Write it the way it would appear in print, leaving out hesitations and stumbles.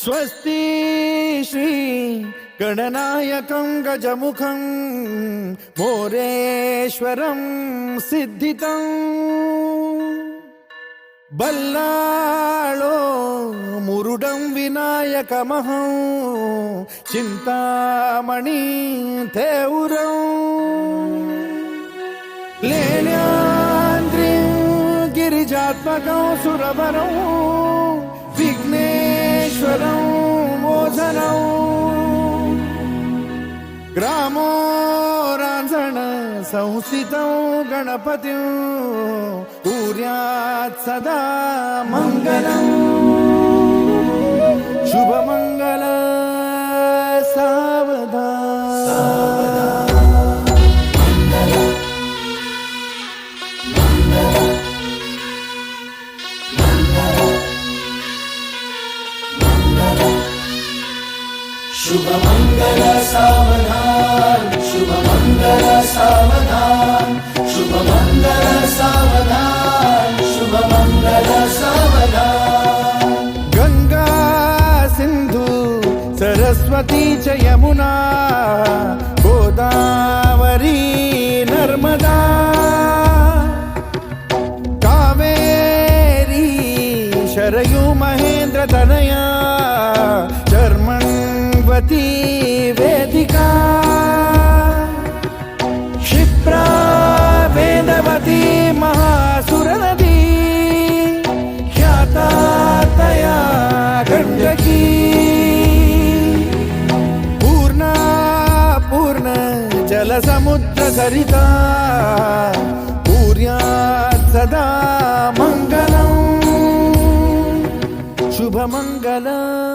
स्वस्ति श्री गणनायकं गजमुखं मोरेश्वरं सिद्धितं बल्लाळो मुरुडं विनायकमहं चिंतामणि थेउरं लेण्याद्रिं गिरिजात्मकं सुरवरं विघ्नेश्वरं मोचनं ग्रामो रांझण संस्थितं गणपतिं कुर्यात् सदा मंगलं शुभमंगल सावधान शुभमंगल सावधान शुभमंगल सावधान शुभमंगल सावधान शुभमंगल सावधान गंगा सिंधु सरस्वती च यमुना गोदावरी नर्मदा कावेरी शरयू महेंद्र तनया चर्मण्वती वेदिका क्षिप्रा वेदवती महासुरनदी ख्याता तया गण्डकी पूर्णा पूर्ण जलसमुद्र सरिता कुर्यात् सदा मंगलं शुभमंगलम्